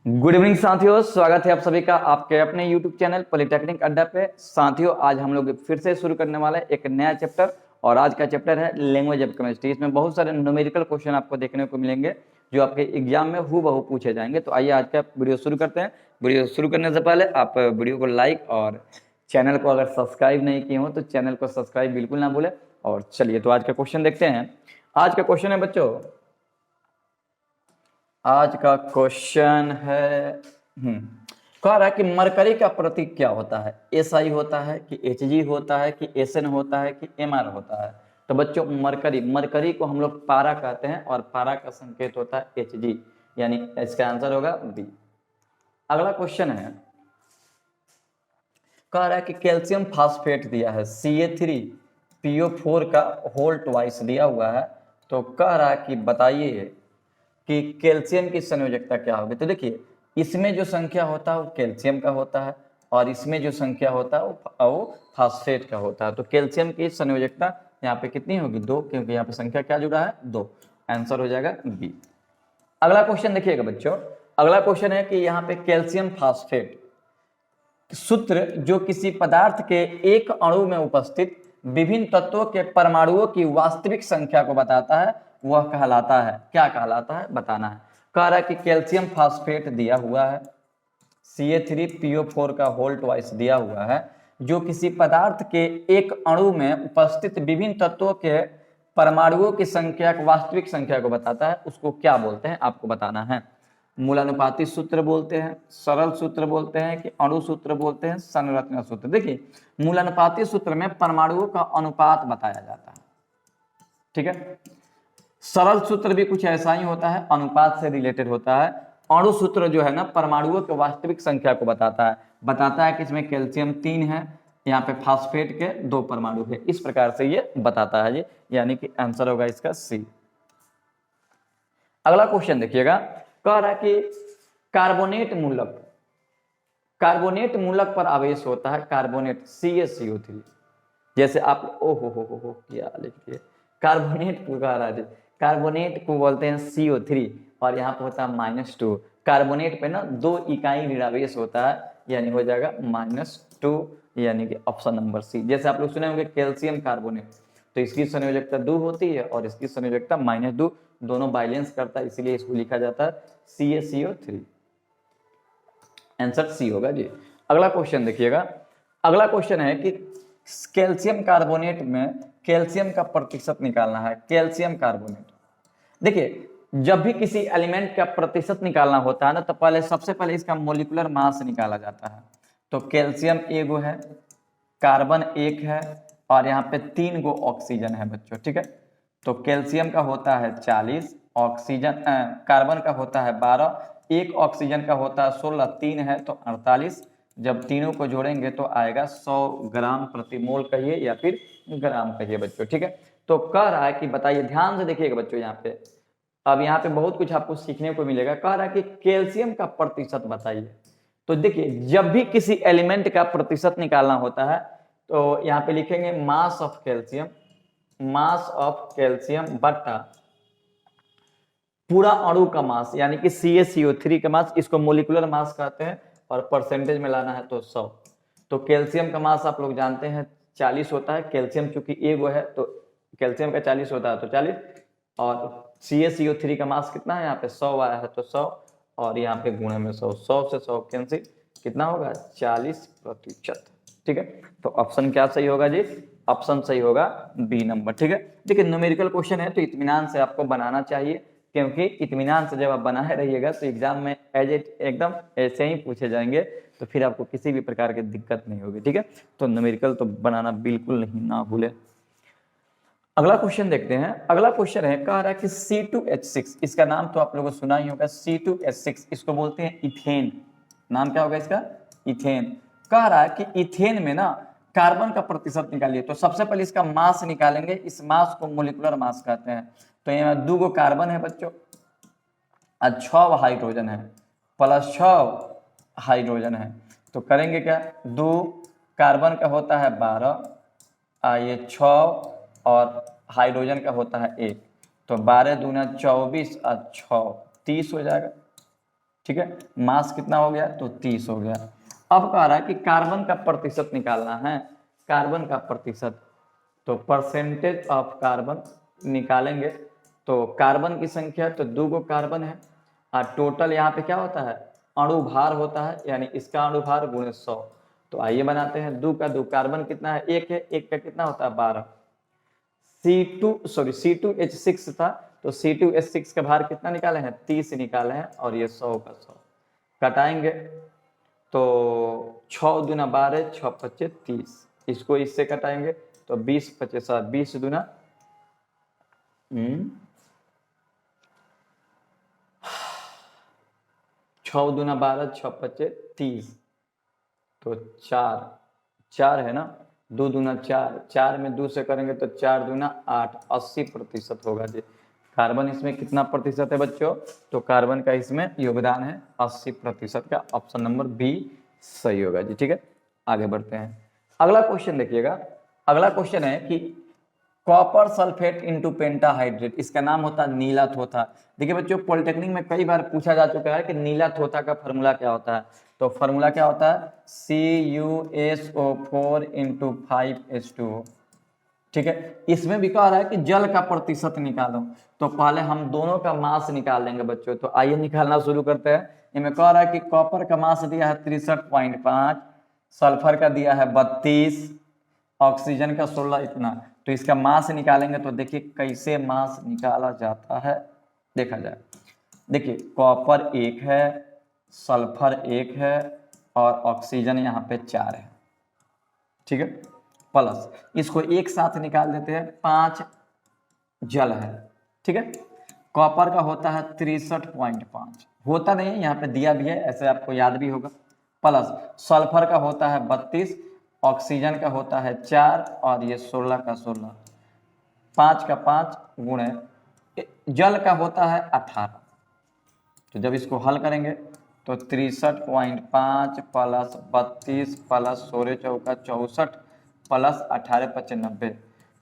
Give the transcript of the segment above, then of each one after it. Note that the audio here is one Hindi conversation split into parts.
गुड इवनिंग साथियों, स्वागत है आप सभी का आपके अपने YouTube चैनल पॉलिटेक्निक अड्डा पे। साथियों, आज हम लोग फिर से शुरू करने वाले हैं एक नया चैप्टर और आज का चैप्टर है लैंग्वेज ऑफ केमिस्ट्री। इसमें बहुत सारे न्यूमेरिकल क्वेश्चन आपको देखने को मिलेंगे जो आपके एग्जाम में हूबहू पूछे जाएंगे। तो आइए आज का वीडियो शुरू करते हैं। वीडियो शुरू करने से पहले आप वीडियो को लाइक और चैनल को अगर सब्सक्राइब नहीं किए हो तो चैनल को सब्सक्राइब बिल्कुल ना भूलें। और चलिए तो आज का क्वेश्चन देखते हैं। आज का क्वेश्चन है बच्चों, आज का क्वेश्चन है कह रहा है कि मरकरी का प्रतीक क्या होता है। SI होता है कि Hg होता है कि Sn होता है कि Mr होता है। तो बच्चों मरकरी को हम लोग पारा कहते हैं और पारा का संकेत होता है Hg, यानी इसका आंसर होगा बी। अगला क्वेश्चन है, कह रहा है कि कैल्शियम फास्फेट दिया है Ca3PO4 का होल ट्वाइस दिया हुआ है। तो कह रहा है कि बताइए कि कैल्शियम की संयोजकता क्या होगी। तो देखिए, इसमें जो संख्या होता है वो कैल्शियम का होता है और इसमें जो संख्या होता है वो फास्फेट का होता है। तो कैल्शियम की संयोजकता यहाँ पे कितनी होगी? 2, क्योंकि यहाँ पे संख्या क्या जुड़ा है? 2। आंसर हो जाएगा बी। अगला क्वेश्चन देखिएगा बच्चों, अगला क्वेश्चन है कि यहाँ पे कैल्शियम फास्फेट सूत्र जो किसी पदार्थ के एक अणु में उपस्थित विभिन्न तत्वों के परमाणुओं की वास्तविक संख्या को बताता है, वह कहलाता है, क्या कहलाता है बताना है। कह रहा है कि कैल्शियम फास्फेट दिया हुआ है, Ca3PO4 का होल ट्वाइस दिया हुआ है, जो किसी पदार्थ के एक अणु में उपस्थित विभिन्न तत्वों के परमाणुओं की संख्या वास्तविक संख्या को बताता है, उसको क्या बोलते हैं आपको बताना है। मूलानुपाती सूत्र बोलते हैं, सरल सूत्र बोलते हैं कि अणु सूत्र बोलते हैं, संरचना सूत्र। देखिए, मूलानुपाती सूत्र में परमाणुओं का अनुपात बताया जाता है, ठीक है। सरल सूत्र भी कुछ ऐसा ही होता है, अनुपात से रिलेटेड होता है। अणु सूत्र जो है ना, परमाणुओं की वास्तविक संख्या को बताता है कि इसमें कैल्शियम 3 है, यहाँ पे फास्फेट के 2 परमाणु है, इस प्रकार से ये बताता है जी, यानी कि आंसर होगा इसका सी। अगला क्वेश्चन देखिएगा, कह रहा है कि कार्बोनेट मूलक पर आवेश होता है कार्बोनेट CaCO3। जैसे आप हो क्या लिख दिए, कार्बोनेट को कह रहा है, कार्बोनेट को बोलते हैं CO3 और यहाँ पे होता है -2। कार्बोनेट पे ना 2 इकाई ऋणावेश होता है, यानी हो जाएगा -2, यानी कि ऑप्शन नंबर सी। जैसे आप लोग सुने होंगे कैल्शियम कार्बोनेट, तो इसकी संयोजकता 2 होती है और इसकी संयोजकता -2, दोनों बैलेंस करता है, इसीलिए इसको लिखा जाता है CaCO3। आंसर सी होगा जी। अगला क्वेश्चन देखिएगा, अगला क्वेश्चन है कि कैल्शियम कार्बोनेट में कैल्शियम का प्रतिशत निकालना है। कैल्शियम कार्बोनेट, देखिए जब भी किसी एलिमेंट का प्रतिशत निकालना होता है ना, तो पहले सबसे पहले इसका मोलिकुलर मास निकाला जाता है। तो कैल्शियम एगो है, कार्बन 1 है और यहाँ पे 3 गो ऑक्सीजन है बच्चों, ठीक है। तो कैल्शियम का होता है 40, ऑक्सीजन कार्बन का होता है 12, एक ऑक्सीजन का होता है 16, 3 है तो 48। जब तीनों को जोड़ेंगे तो आएगा 100 ग्राम प्रति मोल कहिए या फिर ग्राम कहिए बच्चों, ठीक है। तो कह रहा है कि बताइए, ध्यान से देखिएगा बच्चों, यहाँ पे अब यहाँ पे बहुत कुछ आपको सीखने को मिलेगा। कह रहा है कि कैल्शियम का प्रतिशत बताइए। तो देखिए, जब भी किसी एलिमेंट का प्रतिशत निकालना होता है तो यहाँ पे लिखेंगे मास ऑफ कैल्शियम बटा पूरा अणु का मास, यानी कि CaCO3 का मास, इसको मोलिकुलर मास कहते हैं और परसेंटेज में लाना है तो 100। तो कैल्शियम का मास आप लोग जानते हैं 40 होता है, कैल्शियम चूंकि एगो है तो कैल्शियम का 40 होता है तो 40, और CaCO3 का मास कितना है, यहाँ पे 100 आया है तो 100 और यहाँ पे गुणे में 100, 100 से 100 कैंसिल, कितना होगा 40%, ठीक है। तो ऑप्शन क्या सही होगा जी? ऑप्शन सही होगा बी नंबर, ठीक है। देखिए, न्यूमेरिकल क्वेश्चन है तो इत्मीनान से आपको बनाना चाहिए, क्योंकि इत्मीनान से जब आप बनाए रहिएगा तो एग्जाम में एकदम ऐसे ही पूछे जाएंगे, तो फिर आपको किसी भी प्रकार की दिक्कत नहीं होगी, ठीक है। तो न्यूमेरिकल तो बनाना बिल्कुल नहीं ना भूले। अगला क्वेश्चन देखते हैं। अगला क्वेश्चन है, कह रहा है कि C2H6, इसका नाम तो आप लोगों को सुना ही होगा, C2H6, इसको बोलते हैं इथेन। नाम क्या होगा इसका? इथेन। कह रहा है कि इथेन में ना कार्बन का प्रतिशत निकालिए। तो सबसे पहले इसका मास निकालेंगे, इस मास को मोलिकुलर मास कहते हैं। तो यहाँ 2 गो कार्बन है बच्चों और 6 हाइड्रोजन है, प्लस 6 हाइड्रोजन है। तो करेंगे क्या, 2 कार्बन का होता है 12, ये 6 और हाइड्रोजन का होता है 1, तो 12 दूना 24 और 6 30 हो जाएगा। ठीक है, मास कितना हो गया, तो 30 हो गया। अब कह रहा है कि कार्बन का प्रतिशत निकालना है, कार्बन का प्रतिशत, तो परसेंटेज ऑफ कार्बन निकालेंगे। तो कार्बन की संख्या, तो 2 गो कार्बन है और टोटल यहाँ पे क्या होता है, अणुभार होता है, यानी इसका अणुभार गुणे 100। तो आइए बनाते हैं, 2 का 2, कार्बन कितना है, 1 है, 1 का कितना होता है 12। C2H6 था, तो C2H6 का भार कितना निकाले हैं, 30 निकाले हैं, और ये 100 का 100 कटाएंगे। तो 6 दूना 12, 6 पच्चे 30, इसको इससे कटाएंगे तो 20 पच्चे 60, 20 दूना 6 दूना 12, 6 पच्चे 30, तो 4 है ना, 2 दूना 4, 4 में 2 से करेंगे तो 4 दूना 8, 80% होगा जी। कार्बन इसमें कितना प्रतिशत है बच्चों, तो कार्बन का इसमें योगदान है 80% का, ऑप्शन नंबर बी सही होगा जी। ठीक है, आगे बढ़ते हैं। अगला क्वेश्चन देखिएगा, अगला क्वेश्चन है कि कॉपर सल्फेट इंटू पेंटाहाइड्रेट, इसका नाम होता है नीला थोथा। देखिए बच्चों, पॉलिटेक्निक में कई बार पूछा जा चुका है कि नीला थोथा का फॉर्मूला क्या होता है। तो फॉर्मूला क्या होता है, CuSO4 इंटू 5H2O। ठीक है, इसमें भी कह रहा है कि जल का प्रतिशत निकालो, तो पहले हम दोनों का मास निकाल लेंगे बच्चों। तो आइए निकालना शुरू करते हैं। इनमें कह रहा है कि कॉपर का मास दिया है 63.5, सल्फर का दिया है 32, ऑक्सीजन का 16, इतना। तो इसका मास निकालेंगे, तो देखिए कैसे मास निकाला जाता है, देखा जाए। देखिए कॉपर 1 है, सल्फर 1 है, और ऑक्सीजन यहाँ पे 4 है। ठीक है, प्लस इसको एक साथ निकाल देते हैं, 5 जल है। ठीक है, कॉपर का होता है 63.5, होता नहीं है यहाँ पे दिया भी है, ऐसे आपको याद भी होगा। प्लस सल्फर का होता है 32, ऑक्सीजन का होता है 4, और ये 16 का 16, 5 का 5 गुणे जल का होता है 18। तो जब इसको हल करेंगे तो 63.5 प्लस 32 प्लस 16 चौका 64 प्लस 18 पच्चे 90,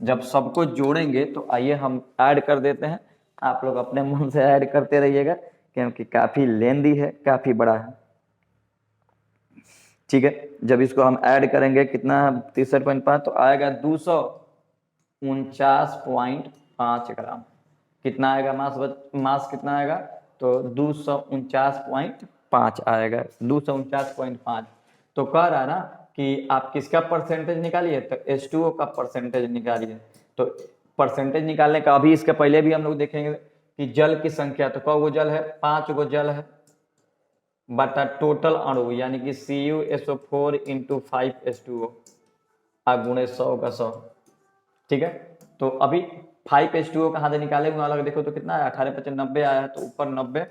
जब सबको जोड़ेंगे तो आइए हम ऐड कर देते हैं। आप लोग अपने मन से ऐड करते रहिएगा, क्योंकि काफ़ी लेंदी है, काफ़ी बड़ा है। ठीक है, जब इसको हम ऐड करेंगे कितना है 63.5, तो आएगा 249.5 ग्राम। कितना आएगा मास कितना आएगा, तो 249.5 आएगा, 249.5। तो कह रहा है ना कि आप किसका परसेंटेज निकालिए, तो H2O का परसेंटेज निकालिए। तो परसेंटेज निकालने का अभी इसके पहले भी हम लोग देखेंगे कि जल की संख्या, तो कौ गो जल है, 5 गो जल है, बटा टोटल अणु यानी कि CuSO4 इंटू 5H2O गुणे 100 का 100। ठीक है, तो अभी 5H2O कहाँ से निकाले हुए अलग देखो तो कितना है, 18 पच्चीस 90 आया है, तो ऊपर 90,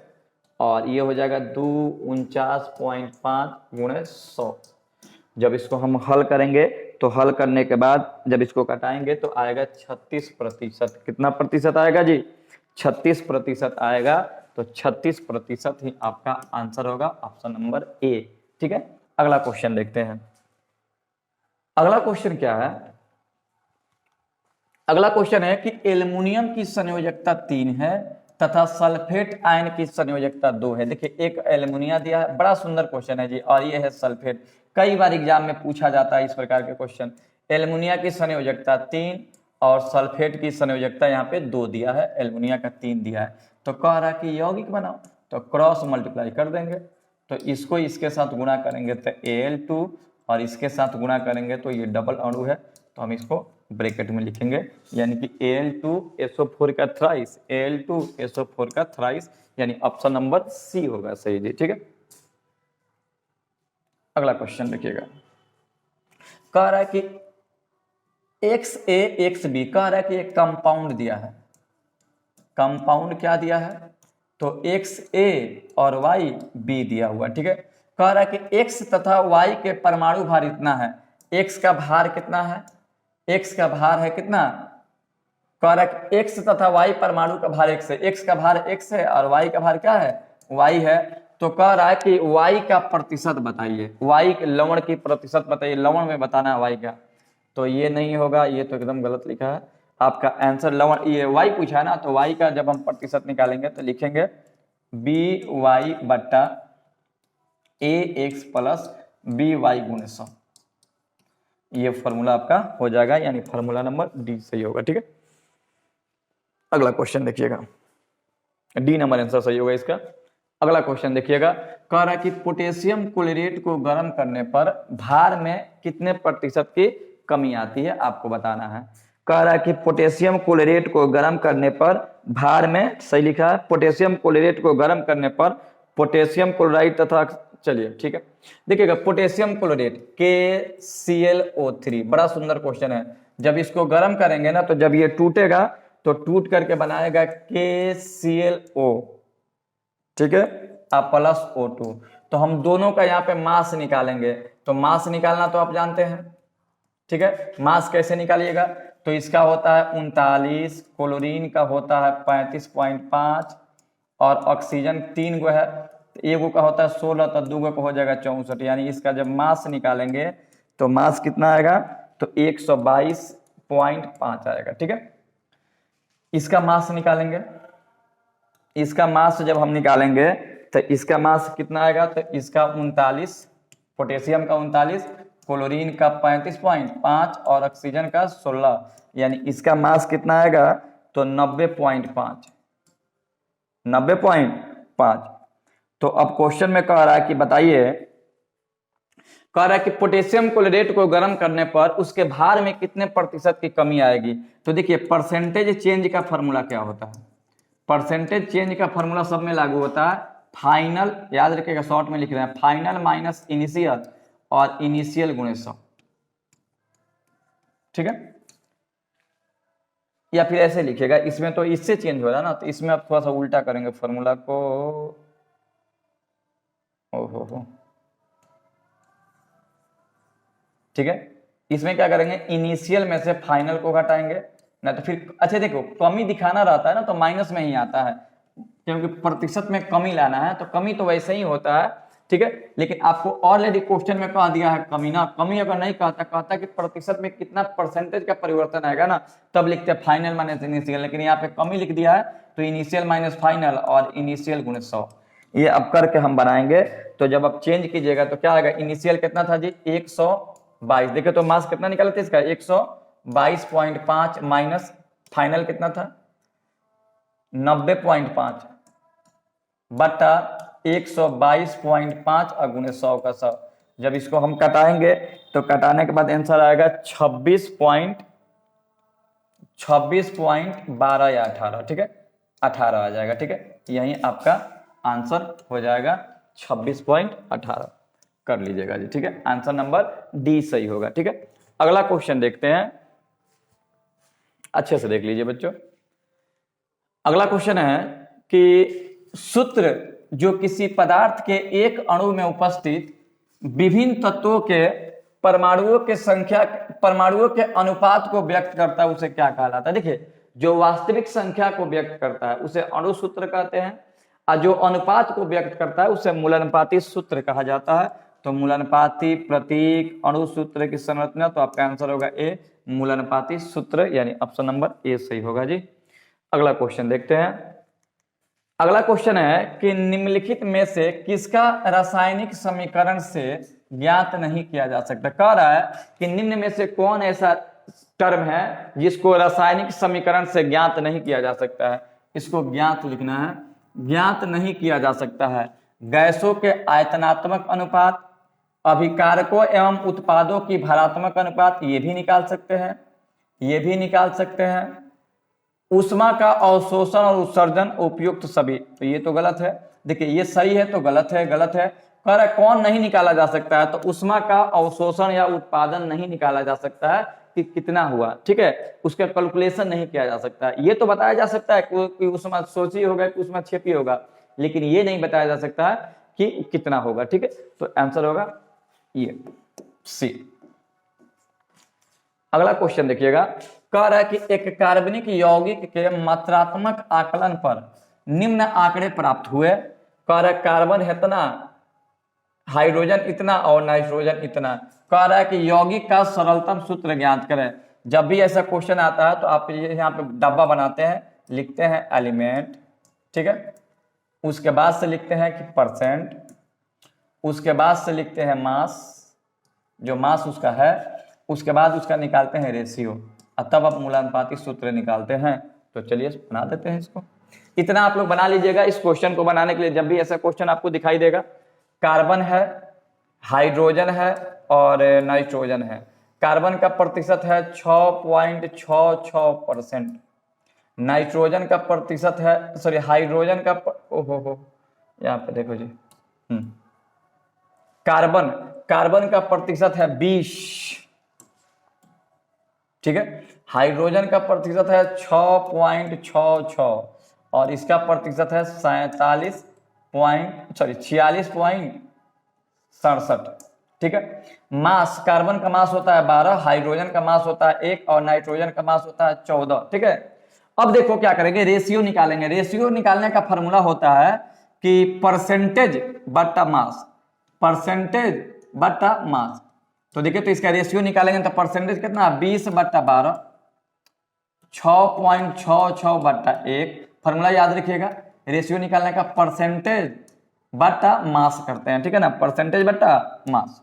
और ये हो जाएगा 249.5 गुणे 100। जब इसको हम हल करेंगे तो हल करने के बाद जब इसको कटाएंगे तो आएगा 36%। कितना प्रतिशत आएगा जी, 36% आएगा। तो 36% ही आपका आंसर होगा, ऑप्शन नंबर ए। ठीक है, अगला क्वेश्चन देखते हैं। अगला क्वेश्चन क्या है, अगला क्वेश्चन है कि एल्युमिनियम की संयोजकता 3 है तथा सल्फेट आयन की संयोजकता 2 है। देखिए एक एल्युमिनियम दिया है, बड़ा सुंदर क्वेश्चन है जी, और ये है सल्फेट। कई बार एग्जाम में पूछा जाता है इस प्रकार के क्वेश्चन। एल्युमिनियम की संयोजकता 3 और सल्फेट की संयोजकता यहाँ पे 2 दिया है, एल्युमिनियम का 3 दिया है। तो कह रहा है कि यौगिक बनाओ, तो क्रॉस मल्टीप्लाई कर देंगे। तो इसको इसके साथ गुणा करेंगे तो Al2, और इसके साथ गुणा करेंगे तो ये डबल अणु है, तो हम इसको ब्रैकेट में लिखेंगे, यानी कि Al2SO4 का थ्राइस, Al2SO4 का थ्राइस, यानी ऑप्शन नंबर सी होगा सही जी। ठीक है, अगला क्वेश्चन देखिएगा, कह रहा है कि XaXb, कह रहा है कि एक कंपाउंड दिया है। कंपाउंड क्या दिया है, तो XA और YB दिया हुआ। ठीक है, कह रहा है कि X तथा Y के परमाणु भार इतना है। X का भार कितना है, X का भार है कितना, कह रहा है कि X तथा Y परमाणु का भार X है। X का भार X है और Y का भार क्या है, Y है। तो कह रहा है कि Y का प्रतिशत बताइए, Y लवण की प्रतिशत बताइए, लवण में बताना है Y का। तो ये नहीं होगा, ये तो एकदम गलत लिखा है आपका आंसर। लवण ये Y पूछा है ना, तो Y का जब हम प्रतिशत निकालेंगे तो लिखेंगे BY बट्टा ax प्लस by गुणे 100। ये फॉर्मूला आपका हो जाएगा, यानी फॉर्मूला नंबर डी सही होगा। ठीक है, अगला क्वेश्चन देखिएगा, डी नंबर आंसर सही होगा इसका। अगला क्वेश्चन देखिएगा, कह रहा है कि पोटेशियम क्लोरेट को गर्म करने पर भार में कितने प्रतिशत की कमी आती है, आपको बताना है। कह रहा है कि पोटेशियम क्लोरेट को गर्म करने पर भार में, सही लिखा है, पोटेशियम क्लोरेट को गर्म करने पर पोटेशियम क्लोराइड तथा, चलिए ठीक है, देखिएगा पोटेशियम क्लोरेट KClO3, बड़ा सुंदर क्वेश्चन है। जब इसको गर्म करेंगे ना, तो जब ये टूटेगा तो टूट करके बनाएगा KClO, ठीक है, प्लस O2। तो हम दोनों का यहाँ पे मास निकालेंगे, तो मास निकालना तो आप जानते हैं, ठीक है। मास कैसे निकालिएगा, तो इसका होता है 39, क्लोरीन का होता है 35.5 और ऑक्सीजन 3 गो है, एगो का होता है 16, तो 2 गो का हो जाएगा 64। यानी इसका जब मास निकालेंगे तो मास कितना आएगा, तो 122.5 आएगा। ठीक है, इसका मास निकालेंगे, इसका मास जब हम निकालेंगे तो इसका मास कितना आएगा, तो इसका 39, पोटेशियम का 39, क्लोरीन का 35.5 और ऑक्सीजन का 16, यानी इसका मास कितना आएगा, तो 90.5। तो अब क्वेश्चन में कह रहा है कि बताइए, कह रहा है कि पोटेशियम क्लोरेट को गर्म करने पर उसके भार में कितने प्रतिशत की कमी आएगी। तो देखिए परसेंटेज चेंज का फॉर्मूला क्या होता है, परसेंटेज चेंज का फॉर्मूला सब में लागू होता है। फाइनल, याद रखिएगा, शॉर्ट में लिख रहे हैं, फाइनल माइनस इनिशियल और इनिशियल गुणे 100। ठीक है, या फिर ऐसे लिखिएगा, इसमें तो इससे चेंज हो रहा है ना, तो इसमें आप थोड़ा सा उल्टा करेंगे फॉर्मूला को। ओहो, ठीक है, इसमें क्या करेंगे, इनिशियल में से फाइनल को घटाएंगे ना, तो फिर अच्छा देखो कमी दिखाना रहता है ना, तो माइनस में ही आता है, क्योंकि प्रतिशत में कमी लाना है, तो कमी तो वैसे ही होता है। ठीक है, लेकिन आपको ऑलरेडी क्वेश्चन में कह दिया है कमी ना, कमी अगर नहीं कहता कि प्रतिशत में कितना परसेंटेज का परिवर्तन आएगा ना, तब लिखते हैं फाइनल माइनस इनिशियल, लेकिन यहाँ पे कमी लिख दिया है, तो इनिशियल माइनस फाइनल और इनिशियल गुणे 100। ये अब करके हम बनाएंगे, तो जब आप चेंज कीजिएगा तो क्या आएगा, इनिशियल कितना था जी, 122। देखिए तो मास कितना निकाला था इसका, 122.5 माइनस फाइनल कितना था, 90.5 बटा 122.5 और गुणे 100 का 100। जब इसको हम कटाएंगे तो कटाने के बाद आंसर आएगा 26.12 या 18। ठीक है, 18 आ जाएगा। ठीक है, यही आपका आंसर हो जाएगा 26.18, कर लीजिएगा जी। ठीक है, आंसर नंबर डी सही होगा। ठीक है, अगला क्वेश्चन देखते हैं, अच्छे से देख लीजिए बच्चों। अगला क्वेश्चन है कि सूत्र जो किसी पदार्थ के एक अणु में उपस्थित विभिन्न तत्वों के परमाणुओं के अनुपात को व्यक्त करता है, उसे क्या कहलाता है। देखिए, जो वास्तविक संख्या को व्यक्त करता है उसे अणु सूत्र कहते हैं, और जो अनुपात को व्यक्त करता है उसे मूलानुपाती सूत्र कहा जाता है। तो मूलानुपाती प्रतीक अणु सूत्र की संरचना, तो आपका आंसर होगा ए, मूलानुपाती सूत्र, यानी ऑप्शन नंबर ए सही होगा जी। अगला क्वेश्चन देखते हैं। अगला क्वेश्चन है कि निम्नलिखित में से किसका रासायनिक समीकरण से ज्ञात नहीं किया जा सकता। कह रहा है कि निम्न में से कौन ऐसा टर्म है जिसको रासायनिक समीकरण से ज्ञात नहीं किया जा सकता है। इसको ज्ञात लिखना है, ज्ञात नहीं किया जा सकता है। गैसों के आयतनात्मक अनुपात, अभिकारकों एवं उत्पादों की भारात्मक अनुपात, ये भी निकाल सकते हैं, ये भी निकाल सकते हैं। ऊष्मा का अवशोषण और उत्सर्जन उपयुक्त सभी, तो ये तो गलत है। देखिए ये सही है तो गलत है, गलत है। कह रहा है कौन नहीं निकाला जा सकता है, तो ऊष्मा का अवशोषण या उत्पादन नहीं निकाला जा सकता है कि कितना हुआ। ठीक है, उसका कैलकुलेशन नहीं किया जा सकता है। ये तो बताया जा सकता है कि ऊष्मा सोची होगा कि ऊष्मा छेपी होगा, लेकिन ये नहीं बताया जा सकता है कि कितना होगा। ठीक है, तो आंसर होगा ये सी। अगला क्वेश्चन देखिएगा, कह रहा है कि एक कार्बनिक यौगिक के मात्रात्मक आकलन पर निम्न आंकड़े प्राप्त हुए। कह रहा है कार्बन इतना, हाइड्रोजन इतना और नाइट्रोजन इतना। कह रहा है कि यौगिक का सरलतम सूत्र ज्ञात करें। जब भी ऐसा क्वेश्चन आता है तो आप यहाँ पे डब्बा बनाते हैं, लिखते हैं एलिमेंट, ठीक है, उसके बाद से लिखते हैं कि परसेंट, उसके बाद से लिखते हैं मास, जो मास उसका है, उसके बाद उसका निकालते हैं रेशियो, और तब आप मूलानुपातिक सूत्र निकालते हैं। तो चलिए बना देते हैं इसको। इतना आप लोग बना लीजिएगा। इस क्वेश्चन को बनाने के लिए जब भी ऐसा क्वेश्चन आपको दिखाई देगा, कार्बन है, हाइड्रोजन है और नाइट्रोजन है। कार्बन का प्रतिशत है 6.66%, नाइट्रोजन का प्रतिशत है, सॉरी हाइड्रोजन का ओहो यहाँ पे देखो जी, कार्बन का प्रतिशत है 20, ठीक है। हाइड्रोजन का प्रतिशत है 6.66 और इसका प्रतिशत है 46.67, ठीक है। मास, कार्बन का मास होता है 12, हाइड्रोजन का मास होता है 1 और नाइट्रोजन का मास होता है 14, ठीक है। अब देखो क्या करेंगे, रेशियो निकालेंगे। रेशियो निकालने का फॉर्मूला होता है कि परसेंटेज बट्टा मास, परसेंटेज बट्टा मास। तो देखिए, तो इसका रेशियो निकालेंगे तो परसेंटेज कितना, 20/12, 6.66 बट्टा 1। फॉर्मूला याद रखिएगा, रेशियो निकालने का परसेंटेज बट्टा मास करते हैं, ठीक है ना, परसेंटेज बट्टा मास।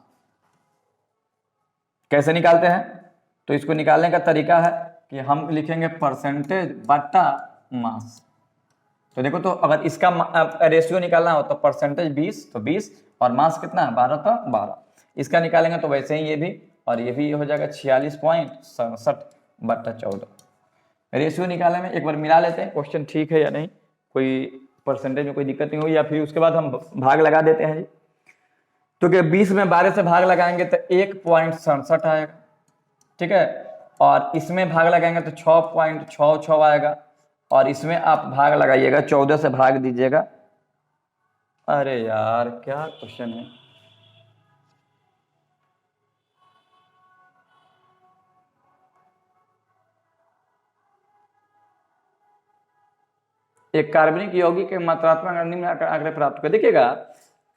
कैसे निकालते हैं, तो इसको निकालने का तरीका है कि हम लिखेंगे परसेंटेज बट्टा मास। तो देखो, तो अगर इसका रेशियो निकालना हो तो परसेंटेज 20, तो 20 और मास कितना है 12, तो 12। इसका निकालेंगे तो वैसे ही ये भी और ये भी हो जाएगा 46.67/14। रेशियो निकालने में एक बार मिला लेते हैं, क्वेश्चन ठीक है या नहीं, कोई परसेंटेज में कोई दिक्कत नहीं हुई, या फिर उसके बाद हम भाग लगा देते हैं जी। तो क्या 20 में 12 से भाग लगाएंगे तो 1.67 आएगा, ठीक है। और इसमें भाग लगाएंगे तो 6.66 आएगा, और इसमें आप भाग लगाइएगा, 14 से भाग दीजिएगा। अरे यार क्या क्वेश्चन है, एक कार्बनिक यौगिक के मात्रात्मक निम्न आंकड़े प्राप्त कर। देखिएगा,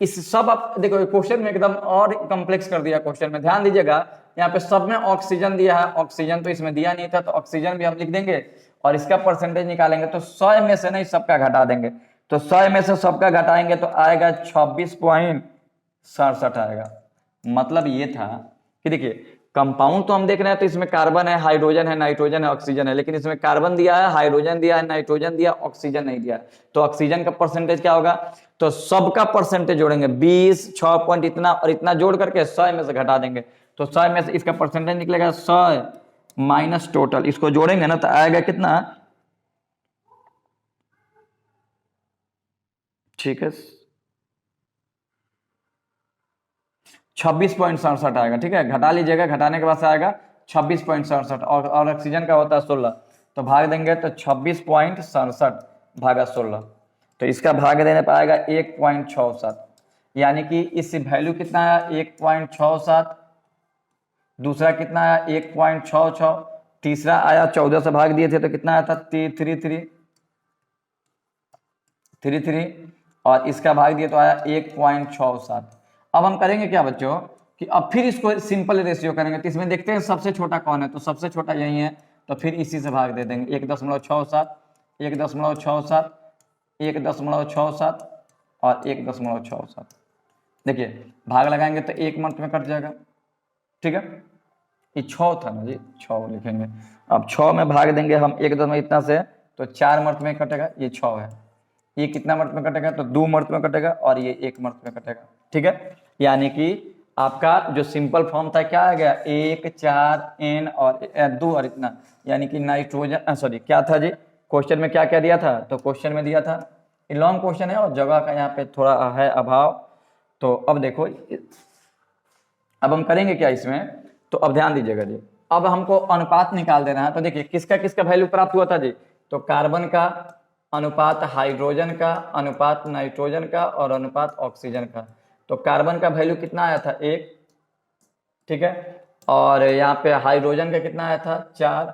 इस सब आप देखो क्वेश्चन में एकदम और कॉम्प्लेक्स कर दिया क्वेश्चन में, ध्यान दीजिएगा। यहाँ पे सब में ऑक्सीजन दिया है, ऑक्सीजन तो इसमें दिया नहीं था, तो ऑक्सीजन भी हम लिख देंगे और इसका परसेंटेज निकालेंगे तो 100 में से नहीं सबका घटा देंगे, तो 100 में से सबका घटाएंगे तो आएगा 26.67 आएगा। मतलब ये था कि देखिए, कंपाउंड तो हम देख रहे हैं तो इसमें कार्बन है, हाइड्रोजन है, नाइट्रोजन है, ऑक्सीजन है, लेकिन इसमें कार्बन दिया है, हाइड्रोजन दिया है, नाइट्रोजन दिया, ऑक्सीजन नहीं दिया। तो ऑक्सीजन का परसेंटेज क्या होगा, तो सबका परसेंटेज जोड़ेंगे, 20, 6 पॉइंट इतना और इतना जोड़ करके 100 में से घटा देंगे, तो 100 में से इसका परसेंटेज निकलेगा 100 माइनस टोटल, इसको जोड़ेंगे ना तो आएगा कितना, ठीक है, 26.67 आएगा, ठीक है। घटा लीजिएगा, घटाने के बाद से आएगा 26.67 और ऑक्सीजन का होता है 16, तो भाग देंगे तो 26.67 भागा 16, तो इसका भाग देने पर आएगा 1.67, यानी कि इस वैल्यू कितना आया 1.67, दूसरा कितना आया 1.66, तीसरा आया 14 से भाग दिए थे तो कितना आया था 33, और इसका भाग दिए तो आया 1.67। अब हम करेंगे क्या बच्चों कि अब फिर इसको सिंपल रेशियो करेंगे, तो इसमें देखते हैं सबसे छोटा कौन है, तो सबसे छोटा यही है, तो फिर इसी से भाग दे देंगे, 1.67, 1.67, 1.67 और 1.67। देखिए भाग लगाएंगे तो 1 मंथ में कट जाएगा, ठीक है। ये 6 था ना जी, 6 लिखेंगे। अब 6 में भाग देंगे हम 1 इतना से, तो 4 मंथ में कटेगा, ये 6 है। ये कितना मंथ में कटेगा, तो 2 मंथ में कटेगा, और ये 1 मंथ में कटेगा, ठीक है। यानी कि आपका जो सिंपल फॉर्म था क्या आ गया, 1, 4, n और 2 और इतना, यानी कि नाइट्रोजन, सॉरी क्या था जी, क्वेश्चन में क्या क्या दिया था, तो क्वेश्चन में दिया था, ये लॉन्ग क्वेश्चन है और जगह का यहाँ पे थोड़ा है अभाव। तो अब देखो, अब हम करेंगे क्या इसमें, तो अब ध्यान दीजिएगा जी, अब हमको अनुपात निकाल देना है। तो देखिए किसका किसका वैल्यू प्राप्त हुआ था जी, तो कार्बन का अनुपात हाइड्रोजन का, अनुपात नाइट्रोजन का और अनुपात ऑक्सीजन का। तो कार्बन का वैल्यू कितना आया था 1, ठीक है, और यहाँ पे हाइड्रोजन का कितना आया था 4,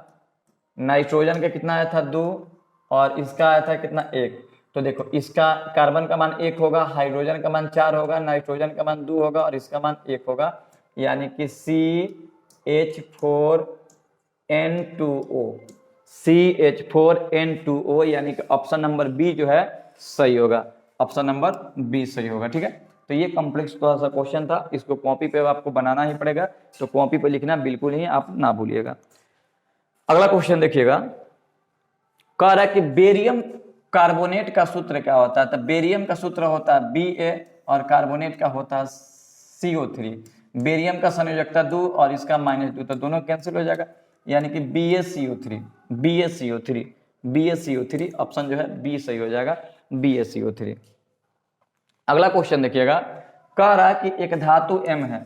नाइट्रोजन का कितना आया था 2 और इसका आया था कितना 1। तो देखो इसका कार्बन का मान 1 होगा, हाइड्रोजन का मान 4 होगा, नाइट्रोजन का मान 2 होगा और इसका मान 1 होगा, यानी कि CH4N2O, CH4N2O, यानी कि ऑप्शन नंबर बी जो है सही होगा, ऑप्शन नंबर बी सही होगा, ठीक है। तो ये कॉम्प्लेक्स थोड़ा सा क्वेश्चन था, इसको कॉपी पे आपको बनाना ही पड़ेगा, तो कॉपी पे लिखना बिल्कुल ही आप ना भूलिएगा। अगला क्वेश्चन देखिएगा, कह रहा है कि बेरियम कार्बोनेट का सूत्र क्या होता है। तो बेरियम का सूत्र होता है Ba और कार्बोनेट का होता है CO3। बेरियम का संयोजकता 2 और इसका -2, तो दोनों कैंसिल हो जाएगा, यानी कि BaCO3 BaCO3 BaCO3 ऑप्शन जो है बी सही हो जाएगा, BaCO3। अगला क्वेश्चन देखिएगा, कह रहा है कि एक धातु M है,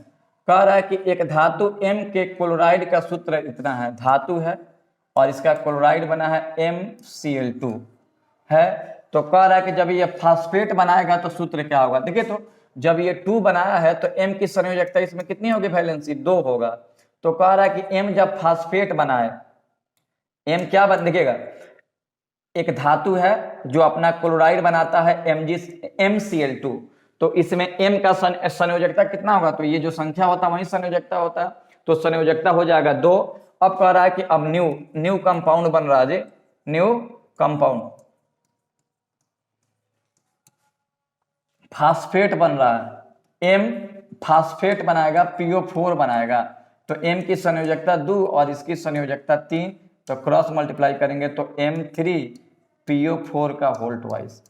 कह रहा है कि एक धातु M के क्लोराइड का सूत्र इतना है, धातु है और इसका क्लोराइड बना है MCl2 है। तो कह रहा है कि जब ये फास्फेट बनाएगा तो सूत्र क्या होगा। देखिए, तो जब ये 2 बनाया है तो M की संयोजकता इसमें कितनी होगी, वैलेंसी 2 होगा। तो कह रहा है कि M जब फास्फेट बनाए, M क्या बन, देखिएगा एक धातु है जो अपना क्लोराइड बनाता है MCl2, तो इसमें M का संयोजकता कितना होगा, तो ये जो संख्या होता है वही संयोजकता होता है, तो संयोजकता हो जाएगा 2। अब कह रहा है कि अब न्यू कंपाउंड बन रहा है जी, न्यू कंपाउंड फास्फेट बन रहा है, M फास्फेट बनाएगा, PO4 बनाएगा, तो M की संयोजकता 2 और इसकी संयोजकता 3, तो क्रॉस मल्टीप्लाई करेंगे तो M3PO4 का होल ट्वाइस,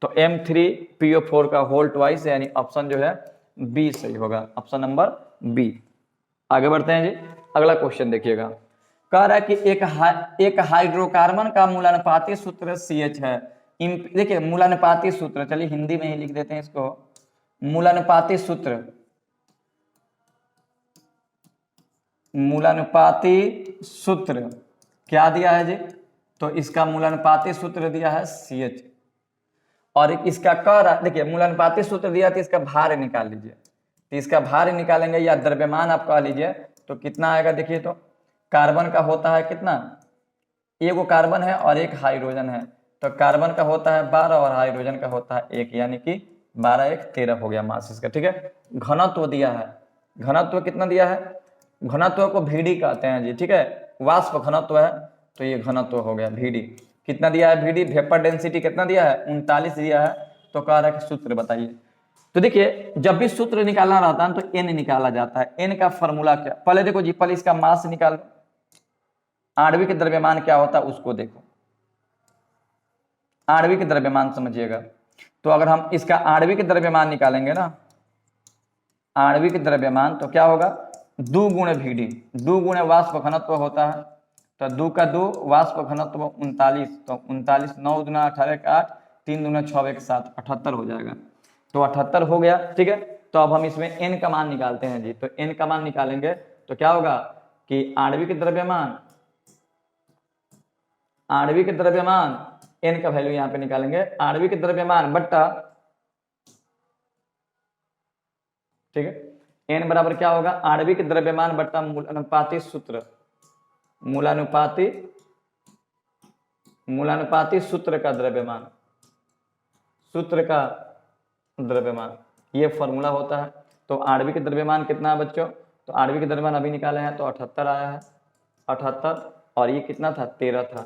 तो M3PO4 का होल ट्वाइस, यानी ऑप्शन जो है बी सही होगा, ऑप्शन नंबर बी। आगे बढ़ते हैं जी, अगला क्वेश्चन देखिएगा, कह रहा है कि एक हाइड्रोकार्बन का मूलानुपाती सूत्र CH है। देखिए मूलानुपाती सूत्र, चलिए हिंदी में ही लिख देते हैं इसको, मूलानुपाती सूत्र, मूलानुपाती सूत्र क्या दिया है जी, तो इसका मूलानुपाती सूत्र दिया है CH, और इसका कह रहा, देखिए मूलानुपाती सूत्र दिया तो इसका भार निकाल लीजिए, तो इसका भार निकालेंगे या द्रव्यमान आप कह लीजिए, तो कितना आएगा, देखिए तो कार्बन का होता है कितना, एक कार्बन है और एक हाइड्रोजन है, तो कार्बन का होता है 12 और हाइड्रोजन का होता है 1, यानी कि 12 1 13 हो गया मास इसका, ठीक है। घनत्व दिया है, घनत्व कितना दिया है, घनत्व को VD कहते हैं जी, ठीक है, वाष्प घनत्व है, तो ये घनत्व हो गया VD। कितना दिया है VD, वेपर डेंसिटी कितना दिया है 39 दिया है, तो कह रहा है कि सूत्र बताइए। तो देखिए जब भी सूत्र निकालना रहता है तो n निकाला जाता है, n का फॉर्मूला क्या, पहले देखो जी, पहले इसका मास निकालो, आणविक द्रव्यमान क्या होता है उसको देखो, आणविक द्रव्यमान समझिएगा। तो अगर हम इसका आणविक द्रव्यमान निकालेंगे ना, आणविक द्रव्यमान, तो क्या होगा 2 गुणे VD, 2 गुणे वाष्प घनत्व होता है, तो 2 का 2 वाष्प घनत्व 39, तो 39 9 दूना 18 का 8, 3 दूना 6 1 7 78 हो जाएगा, तो 78 हो गया, ठीक है। तो अब हम इसमें n का मान निकालते हैं जी, तो n का मान निकालेंगे तो क्या होगा कि आणविक द्रव्यमान, आणविक द्रव्यमान n का वैल्यू यहां पे निकालेंगे, आणविक द्रव्यमान बट्टा, ठीक है, n बराबर क्या होगा, आणविक द्रव्यमान बट्टा मूलानुपाती सूत्र, मूलानुपाती सूत्र का द्रव्यमान, सूत्र का द्रव्यमान, ये फॉर्मूला होता है। तो आणविक द्रव्यमान कितना है बच्चों, तो आणविक द्रव्यमान अभी निकाले हैं तो 78 आया है, 78, और ये कितना था 13 था,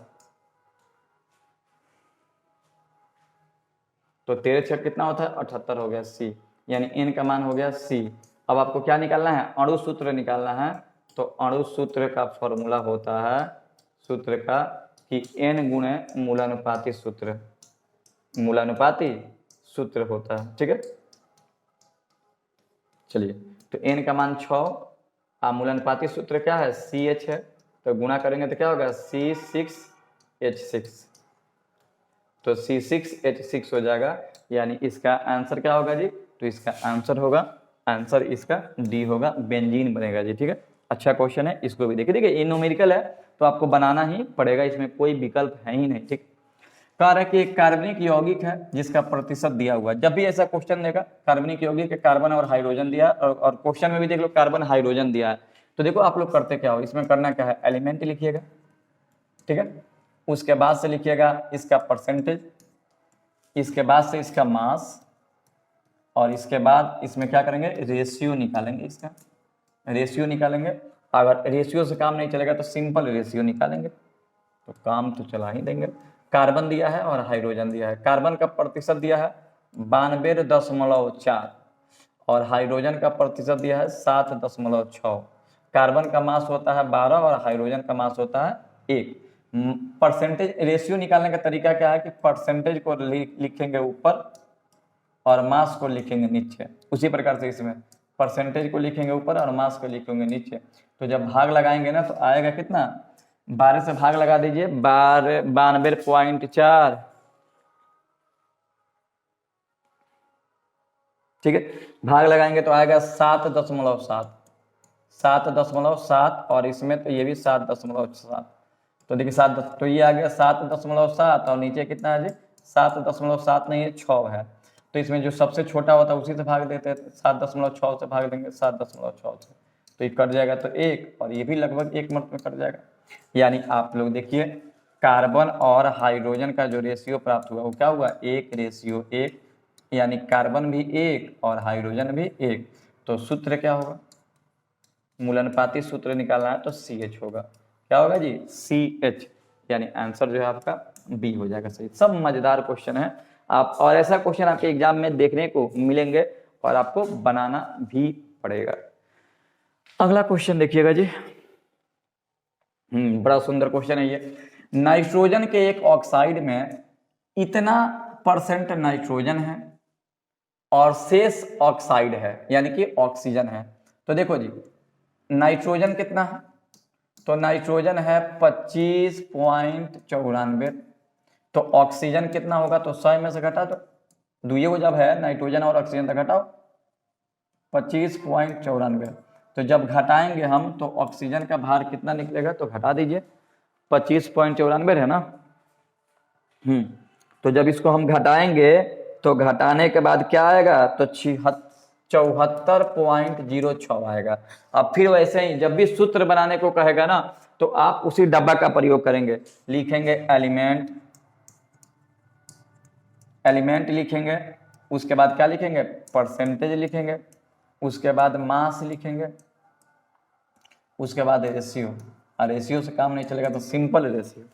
तो 13 छक कितना होता है 78 हो गया C, यानी n का मान हो गया C। अब आपको क्या निकालना है, अणु सूत्र निकालना है, तो अणु सूत्र का फॉर्मूला होता है, सूत्र का कि n गुणे मूलानुपाती सूत्र, मूलानुपाती सूत्र होता है, ठीक है। चलिए, तो n का मान 6, मूलानुपाती सूत्र क्या है CH है, तो गुणा करेंगे तो क्या होगा C6H6, तो C6H6 हो जाएगा, यानी इसका आंसर क्या होगा जी, तो इसका आंसर होगा, आंसर इसका D होगा, बेंजीन बनेगा जी, ठीक है। अच्छा क्वेश्चन है, इसको भी देखिए, देखिए ये न्यूमेरिकल है तो आपको बनाना ही पड़ेगा, इसमें कोई विकल्प है ही नहीं, ठीक। कह रहा है कि एक कार्बनिक यौगिक है जिसका प्रतिशत दिया हुआ है, जब भी ऐसा क्वेश्चन देगा कार्बनिक यौगिक के कार्बन और हाइड्रोजन दिया, और क्वेश्चन में भी देख लो कार्बन हाइड्रोजन दिया है, तो देखो आप लोग करते क्या हो, इसमें करना क्या है, एलिमेंट लिखिएगा, ठीक है, उसके बाद से लिखिएगा इसका परसेंटेज, इसके बाद से इसका मास, और इसके बाद इसमें क्या करेंगे, रेशियो निकालेंगे, इसका रेशियो निकालेंगे। अगर रेशियो से काम नहीं चलेगा तो सिंपल रेशियो निकालेंगे, तो काम तो चला ही देंगे। कार्बन दिया है और हाइड्रोजन दिया है, कार्बन का प्रतिशत दिया है 92.4 और हाइड्रोजन का प्रतिशत दिया है 7.6। कार्बन का मास होता है 12 और हाइड्रोजन का मास होता है 1। परसेंटेज रेशियो निकालने का तरीका क्या है कि परसेंटेज को लिखेंगे ऊपर और मास को लिखेंगे नीचे। उसी प्रकार से इसमें परसेंटेज को लिखेंगे ऊपर और मास को लिखेंगे नीचे। तो जब भाग लगाएंगे ना तो आएगा कितना, 12 से भाग लगा दीजिए, 92.4, ठीक है। भाग लगाएंगे तो आएगा 7.7, 7.7 और इसमें तो ये भी 7.7। तो देखिए 7, तो ये आ गया 7.7 और नीचे कितना है जी, 7.7 नहीं है, 6 है। तो इसमें जो सबसे छोटा होता है उसी से भाग देते हैं, 7.6 से भाग देंगे, 7.6 से, तो ये कट जाएगा तो 1, और ये भी लगभग 1 मिनट में कट जाएगा। यानी आप लोग देखिए कार्बन और हाइड्रोजन का जो रेशियो प्राप्त हुआ वो क्या हुआ, 1:1, यानी कार्बन भी 1 और हाइड्रोजन भी 1। तो सूत्र क्या होगा, मूलानुपाती सूत्र निकालना है तो CH होगा। क्या होगा जी, CH, यानी आंसर जो है आपका B हो जाएगा सही। सब मजेदार क्वेश्चन है आप, और ऐसा क्वेश्चन आपके एग्जाम में देखने को मिलेंगे और आपको बनाना भी पड़ेगा। अगला क्वेश्चन देखिएगा जी, बड़ा सुंदर क्वेश्चन है ये। नाइट्रोजन के एक ऑक्साइड में इतना % नाइट्रोजन है और शेष ऑक्साइड है, यानी कि ऑक्सीजन है। तो देखो जी नाइट्रोजन कितना है, तो नाइट्रोजन है 25.94। तो ऑक्सीजन कितना होगा, तो 100 में से घटा दो, दुए को जब है नाइट्रोजन और ऑक्सीजन तो घटाओ 25.94। तो जब घटाएंगे हम तो ऑक्सीजन का भार कितना निकलेगा, तो घटा दीजिए, 25.94 है ना। तो जब इसको हम घटाएंगे तो घटाने के बाद क्या आएगा, तो 74.06 आएगा। अब फिर वैसे ही जब भी सूत्र बनाने को कहेगा ना तो आप उसी डब्बा का प्रयोग करेंगे, लिखेंगे एलिमेंट, एलिमेंट लिखेंगे, उसके बाद क्या लिखेंगे, परसेंटेज लिखेंगे, उसके बाद मास लिखेंगे, उसके बाद रेशियो। और रेशियो से काम नहीं चलेगा तो सिंपल रेशियो,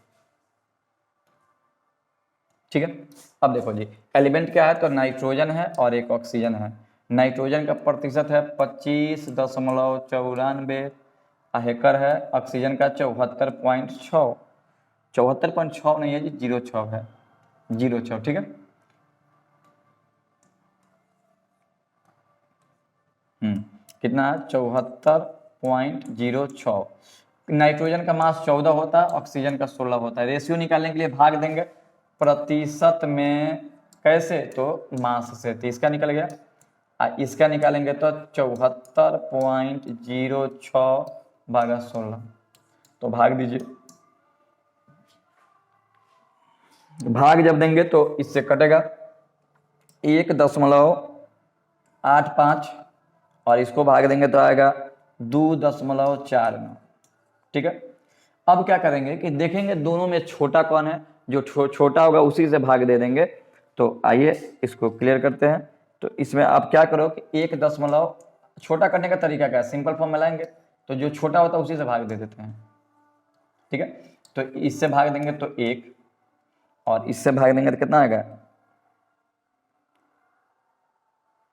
ठीक है। अब देखो जी एलिमेंट क्या है, तो नाइट्रोजन है और एक ऑक्सीजन है। नाइट्रोजन का प्रतिशत है 25.94 हेकर है, ऑक्सीजन का 74.6, 74.6 नहीं है जी, 06 है, 06, ठीक है। कितना है, 74.06। नाइट्रोजन का मास 14 होता है, ऑक्सीजन का 16 होता है। रेशियो निकालने के लिए भाग देंगे प्रतिशत में, कैसे, तो मास से। तो इसका निकल गया, इसका निकालेंगे तो 74.06 भागा 16, तो भाग दीजिए। भाग जब देंगे तो इससे कटेगा 1.85 और इसको भाग देंगे तो आएगा 2.49, ठीक है। अब क्या करेंगे कि देखेंगे दोनों में छोटा कौन है, जो छोटा होगा उसी से भाग दे देंगे। तो आइए इसको क्लियर करते हैं। तो इसमें आप क्या करो कि 1 छोटा करने का तरीका क्या है, सिंपल फॉर्म में लाएंगे तो जो छोटा होता है उसी से भाग दे देते हैं, ठीक है। तो इससे भाग देंगे तो 1 और इससे भाग देंगे तो कितना आएगा,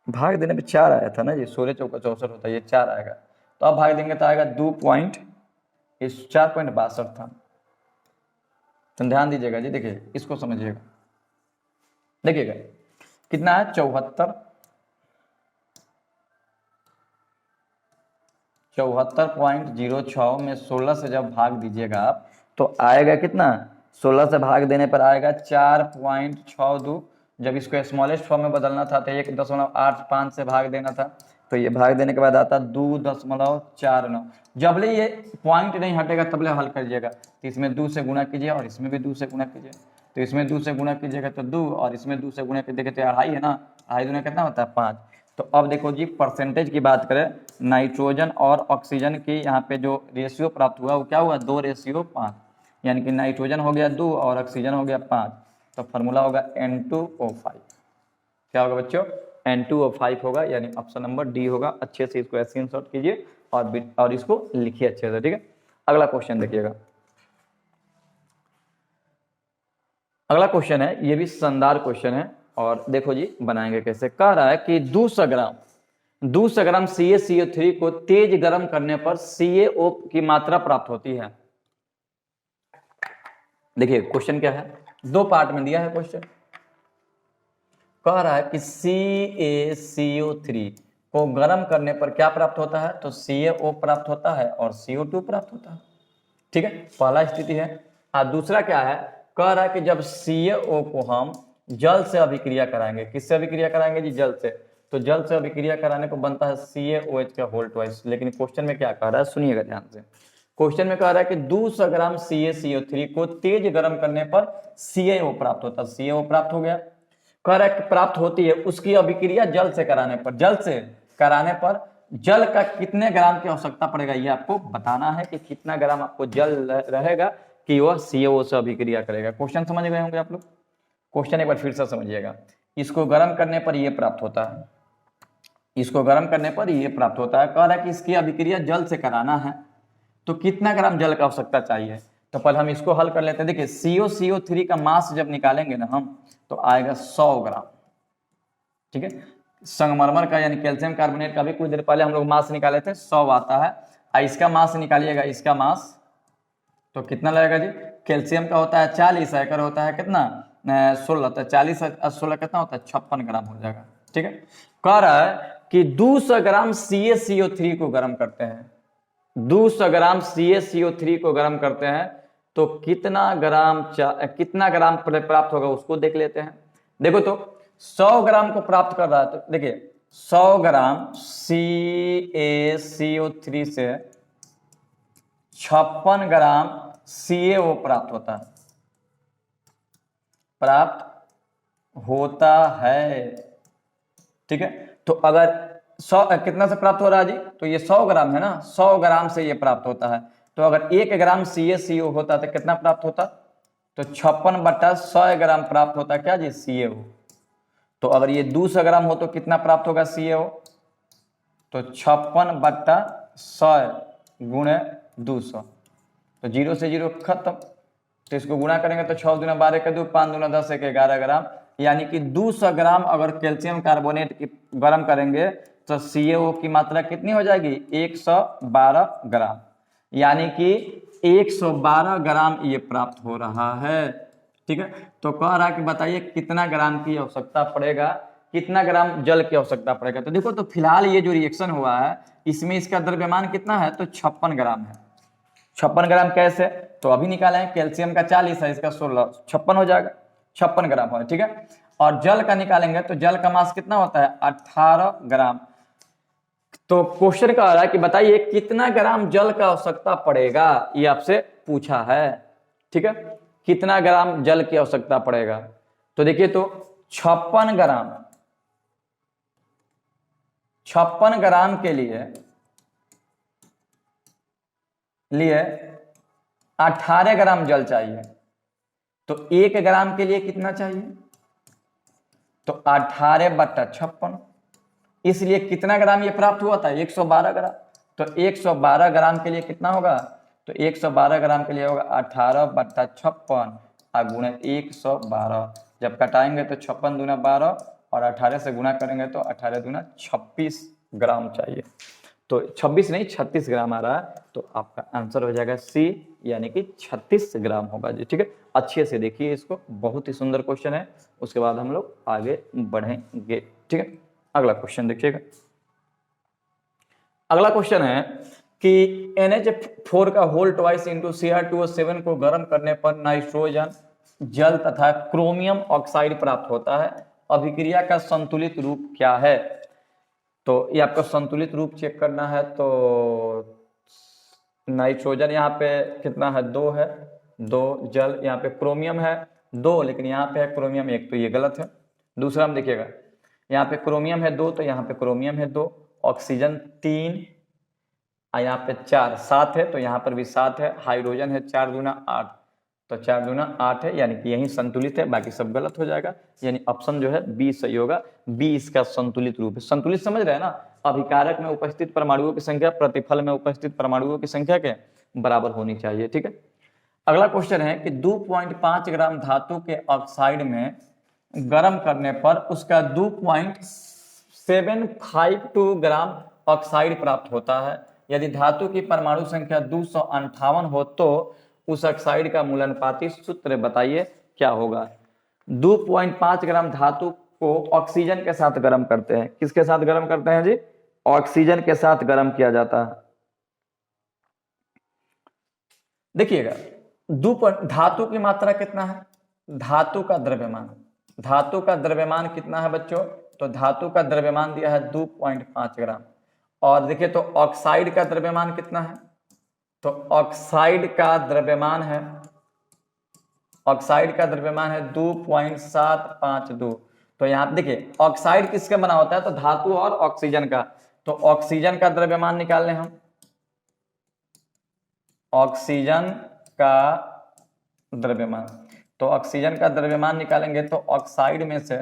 भाग देने पे 4 आया था ना जी, 16 चौका 64 होता है, ये 4 आएगा। तो अब भाग देंगे तो आएगा 4.62 था। तो ध्यान दीजिएगा जी, देखिए इसको समझिएगा, देखिएगा कितना है, 74.06 में 16 से जब भाग दीजिएगा आप तो आएगा कितना, 16 से भाग देने पर आएगा 4.62। जब इसको स्मॉलेस्ट फॉर्म में बदलना था तो 1.85 से भाग देना था, तो ये भाग देने के बाद आता 2.49। जब ले ये पॉइंट नहीं हटेगा तब ले हल करिएगा। तो इसमें 2 से गुणा कीजिए और इसमें भी 2 से गुणा कीजिए। तो इसमें 2 से गुणा कीजिएगा तो 2 और इसमें 2 से गुणा कीजिएगा तो 2.5 है ना, 2.5 दूना कितना होता है 5। तो अब देखो जी परसेंटेज की बात करें, नाइट्रोजन और ऑक्सीजन की यहाँ पे जो रेशियो प्राप्त हुआ वो क्या हुआ, 2:5, यानी कि नाइट्रोजन हो गया 2 और ऑक्सीजन हो गया 5। तो फार्मूला होगा N2O5। क्या होगा बच्चों, N2O5 होगा, यानी ऑप्शन नंबर डी होगा। अच्छे से इसको स्क्रीनशॉट कीजिए और इसको लिखिए अच्छे से, ठीक है। अगला क्वेश्चन देखिएगा, अगला क्वेश्चन है, ये भी शानदार क्वेश्चन है। और देखो जी बनाएंगे कैसे। कह रहा है कि 200 ग्राम CaCO3 को तेज गर्म करने पर CaO की मात्रा प्राप्त होती है। देखिए क्वेश्चन क्या है, दो पार्ट में दिया है क्वेश्चन। कह रहा है कि CaCO3 को गर्म करने पर क्या प्राप्त होता है, तो CaO प्राप्त होता है और CO2 प्राप्त होता है। ठीक है, पहला स्थिति है। दूसरा क्या है, कह रहा है कि जब CaO को हम जल से अभिक्रिया कराएंगे, किससे अभिक्रिया कराएंगे जी, जल से, तो जल से अभिक्रिया कराने को बनता है CaOH का होल ट्वाइस। लेकिन क्वेश्चन में क्या कह रहा है, सुनिएगा ध्यान से। क्वेश्चन में कह रहा है कि 200 ग्राम CaCO3 को तेज गर्म करने पर CaO प्राप्त होता है। CaO प्राप्त हो गया। कह रहा है कि प्राप्त होती है, उसकी अभिक्रिया जल से कराने पर, जल से कराने पर जल का कितने ग्राम की आवश्यकता पड़ेगा, ये आपको बताना है कि कितना ग्राम आपको जल रहेगा कि वह CaO से अभिक्रिया करेगा। क्वेश्चन समझ गए होंगे आप लोग। क्वेश्चन एक बार फिर से समझिएगा। इसको गर्म करने पर यह प्राप्त होता है, इसको गर्म करने पर यह प्राप्त होता है। कह रहा है कि इसकी अभिक्रिया जल से कराना है तो कितना ग्राम जल का आवश्यकता चाहिए। तो पहले हम इसको हल कर लेते हैं। देखिए CaCO3 का मास जब निकालेंगे ना हम, तो आएगा 100 ग्राम। ठीक है, संगमरमर का यानी कैल्शियम कार्बोनेट का भी कुछ देर पहले हम लोग मास निकाले थे, 100 आता है। इसका मास निकालिएगा, इसका मास तो कितना लगेगा जी, कैल्शियम का होता है 40, एकर होता है कितना 16, तो 40 और 16 कितना होता है 56 ग्राम हो जाएगा। ठीक है, कह रहा है कि 200 ग्राम CaCO3 को गर्म करते हैं, 200 ग्राम CaCO3 को गर्म करते हैं तो कितना ग्राम प्राप्त होगा उसको देख लेते हैं। देखो तो 100 ग्राम को प्राप्त कर रहा है, तो देखिए 100 ग्राम CaCO3 से 56 ग्राम CaO प्राप्त होता है। ठीक है, तो अगर 100 कितना से प्राप्त हो रहा है जी, तो ये 100 ग्राम है ना, 100 ग्राम से ये प्राप्त होता है। तो अगर 1 ग्राम CaCO होता तो कितना प्राप्त होता, तो 56/100 ग्राम प्राप्त होता क्या जी, CaO। तो अगर ये 200 ग्राम हो तो कितना प्राप्त होगा CaO, तो 56/100 गुणे 200, तो 0 से 0 खत्म। तो इसको गुणा करेंगे तो 6 दूना 12 के 2, 5 दूना 10, 1 11 ग्राम, यानी कि 200 ग्राम अगर कैल्शियम कार्बोनेट की गर्म करेंगे तो CaO की मात्रा कितनी हो जाएगी, 112 ग्राम, यानी कि 112 ग्राम ये प्राप्त हो रहा है। ठीक है, तो कह रहा है कि बताइए कितना ग्राम की आवश्यकता पड़ेगा, कितना ग्राम जल की आवश्यकता पड़ेगा। तो देखो तो फिलहाल ये जो रिएक्शन हुआ है इसमें इसका द्रव्यमान कितना है, तो 56 ग्राम है। 56 ग्राम कैसे, तो अभी निकाले हैं, कैल्शियम का 40 है, इसका 16, 56 हो जाएगा, 56 ग्राम हो। ठीक है, और जल का निकालेंगे तो जल का मास कितना होता है, 18 ग्राम। तो क्वेश्चन का आ रहा है कि बताइए कितना ग्राम जल का आवश्यकता पड़ेगा, ये आपसे पूछा है। ठीक है, कितना ग्राम जल की आवश्यकता पड़ेगा, तो देखिए तो 56 ग्राम के लिए 18 ग्राम जल चाहिए। तो 1 ग्राम के लिए कितना चाहिए, तो 18/56, इसलिए कितना ग्राम ये प्राप्त हुआ था, 112 ग्राम। तो 112 ग्राम के लिए कितना होगा, तो 112 ग्राम के लिए होगा 18/56 गुणे 112। जब कटाएंगे तो 56 दूना 12 और 18 से गुणा करेंगे तो 18 दूना 26 ग्राम चाहिए। तो 26 नहीं 36 ग्राम आ रहा है, तो आपका आंसर हो जाएगा C, यानी कि 36 ग्राम होगा जी। ठीक है, अच्छे से देखिए इसको, बहुत ही सुंदर क्वेश्चन है। उसके बाद हम लोग आगे बढ़ेंगे। ठीक है, अगला क्वेश्चन देखिएगा। अगला क्वेश्चन है कि NH4 का होल ट्वाइस इंटू Cr2O7 को गर्म करने पर नाइट्रोजन जल तथा क्रोमियम ऑक्साइड प्राप्त होता है। अभिक्रिया का संतुलित रूप क्या है, तो ये आपका संतुलित रूप चेक करना है। तो नाइट्रोजन यहाँ पे कितना है, 2 है, 2 जल, यहाँ पे क्रोमियम है 2, लेकिन यहाँ पे है क्रोमियम 1, तो ये गलत है। दूसरा हम देखिएगा, यहाँ पे क्रोमियम है 2, तो यहाँ पे क्रोमियम है 2, ऑक्सीजन 3, यहाँ पे 4, 7 है, तो यहाँ पर भी 7 है, हाइड्रोजन है 4 दूना 8, तो 4 दूना 8 है, यानी कि यही संतुलित है, बाकी सब गलत हो जाएगा। यानी ऑप्शन जो है बी सही होगा, बी इसका संतुलित रूप है। संतुलित समझ रहे हैं ना, अभिकारक में उपस्थित परमाणुओं की संख्या प्रतिफल में उपस्थित परमाणुओं की संख्या के बराबर होनी चाहिए। ठीक है, अगला क्वेश्चन है कि 2.5 ग्राम धातु के ऑक्साइड में गर्म करने पर उसका 2.752 ग्राम ऑक्साइड प्राप्त होता है। यदि धातु की परमाणु संख्या 258 हो तो उस ऑक्साइड का मूलानुपाती सूत्र बताइए क्या होगा। 2.5 ग्राम धातु को ऑक्सीजन के साथ गर्म करते हैं। किसके साथ गर्म करते हैं जी? ऑक्सीजन के साथ गर्म किया जाता है। देखिएगा धातु की मात्रा कितना है? धातु का द्रव्यमान कितना है बच्चों? तो धातु का द्रव्यमान दिया है 2.5 ग्राम। और देखिए तो ऑक्साइड का द्रव्यमान कितना है? तो ऑक्साइड का द्रव्यमान है 2.752। तो यहाँ देखिए ऑक्साइड किसका बना होता है? तो धातु और ऑक्सीजन का। तो ऑक्सीजन का द्रव्यमान निकाल लें हम। ऑक्सीजन का द्रव्यमान, तो ऑक्सीजन का द्रव्यमान निकालेंगे तो ऑक्साइड में से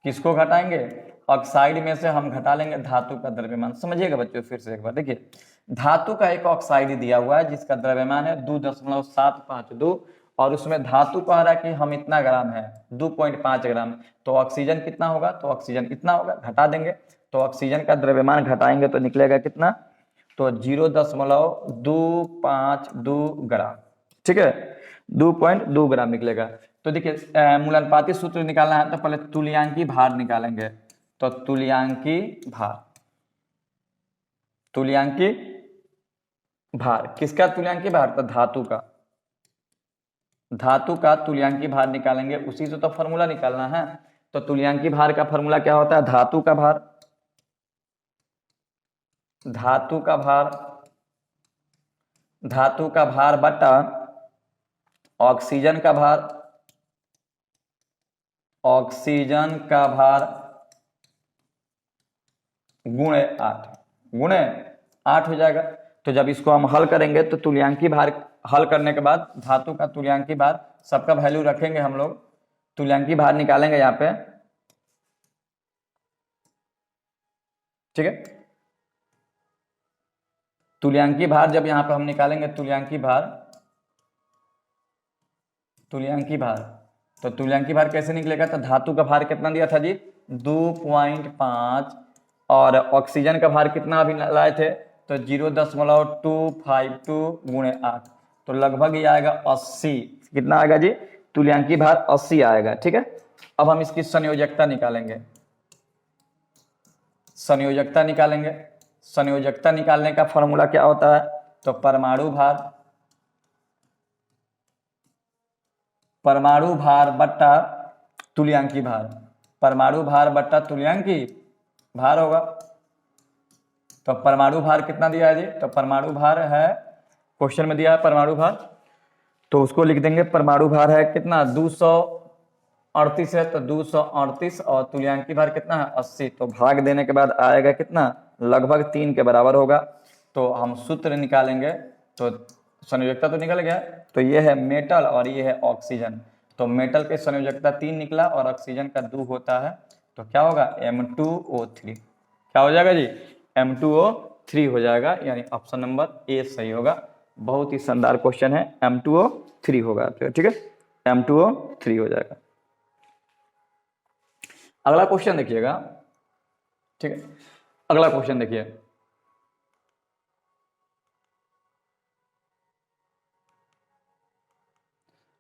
किसको घटाएंगे? ऑक्साइड में से हम घटा लेंगे धातु का द्रव्यमान। समझिएगा बच्चों फिर से एक बार, देखिए धातु का एक ऑक्साइड दिया हुआ है जिसका द्रव्यमान है 2.752 और उसमें धातु कह रहा है कि हम इतना ग्राम है 2.5 ग्राम। तो ऑक्सीजन कितना होगा? तो ऑक्सीजन इतना होगा, घटा देंगे। तो ऑक्सीजन का द्रव्यमान घटाएंगे तो निकलेगा कितना? तो 0.252 ग्राम। ठीक है, 2.2 ग्राम निकलेगा। तो देखिए मूलानुपाती सूत्र निकालना है तो पहले तुल्यांकी भार निकालेंगे। तो तुल्यांकी भार किसका तुल्यांकी भार? तो धातु का तुल्यांकी भार निकालेंगे, उसी से तो फॉर्मूला निकालना है। तो तुल्यांकी भार का फॉर्मूला क्या होता है? धातु का भार बटा ऑक्सीजन का भार गुणे 8 हो जाएगा। तो जब इसको हम हल करेंगे तो तुल्यांकी भार हल करने के बाद धातु का तुल्यांकी भार सबका वैल्यू रखेंगे हम लोग, तुल्यांकी भार निकालेंगे यहाँ पे। ठीक है, तुल्यांकी भार जब यहाँ पे हम निकालेंगे तुल्यांकी भार तो तुल्यांकी भार कैसे निकलेगा? तो धातु का भार कितना दिया था जी? 2.5 और ऑक्सीजन का भार कितना अभी लाए थे? तो 0.252 गुणे 8, तो लगभग ये आएगा 80। कितना आएगा जी? तुल्यांकी भार 80 आएगा। ठीक है, अब हम इसकी संयोजकता निकालेंगे। संयोजकता निकालने का फॉर्मूला क्या होता है? तो परमाणु भार बट्टा तुल्यांकी भार होगा। तो परमाणु भार कितना दिया है जी? तो परमाणु भार है, क्वेश्चन में दिया है परमाणु भार, तो उसको लिख देंगे। परमाणु भार है कितना? 238 है, तो 238 और तुल्यांकी भार कितना है? 80। तो भाग देने के बाद आएगा कितना? लगभग 3 के बराबर होगा। तो हम सूत्र निकालेंगे, तो संयोजकता तो निकल गया। तो ये है मेटल और ये है ऑक्सीजन। तो मेटल के संयोजकता 3 निकला और ऑक्सीजन का 2 होता है। तो क्या होगा? M2O3। क्या हो जाएगा जी? M2O3 हो जाएगा, यानी ऑप्शन नंबर ए सही होगा। बहुत ही शानदार क्वेश्चन है, M2O3 होगा। ठीक है, M2O3 हो जाएगा। अगला क्वेश्चन देखिएगा। ठीक है, अगला क्वेश्चन देखिए।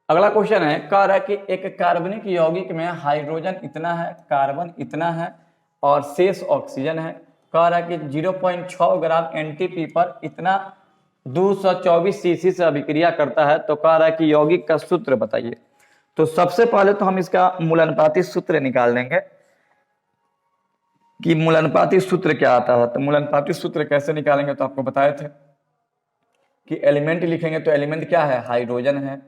अगला क्वेश्चन है, कह रहा है कि एक कार्बनिक यौगिक में हाइड्रोजन इतना है, कार्बन इतना है और शेष ऑक्सीजन है। कह रहा है कि 0.6 ग्राम एनटीपी पर इतना 224 सीसी से अभिक्रिया करता है। तो कह रहा है कि यौगिक का सूत्र बताइए। तो सबसे पहले तो हम इसका मूलानुपाती सूत्र निकाल देंगे कि मूलानुपाती सूत्र क्या आता है। तो मूलानुपाती सूत्र कैसे निकालेंगे? तो आपको बताए थे कि एलिमेंट लिखेंगे तो एलिमेंट क्या है? हाइड्रोजन है,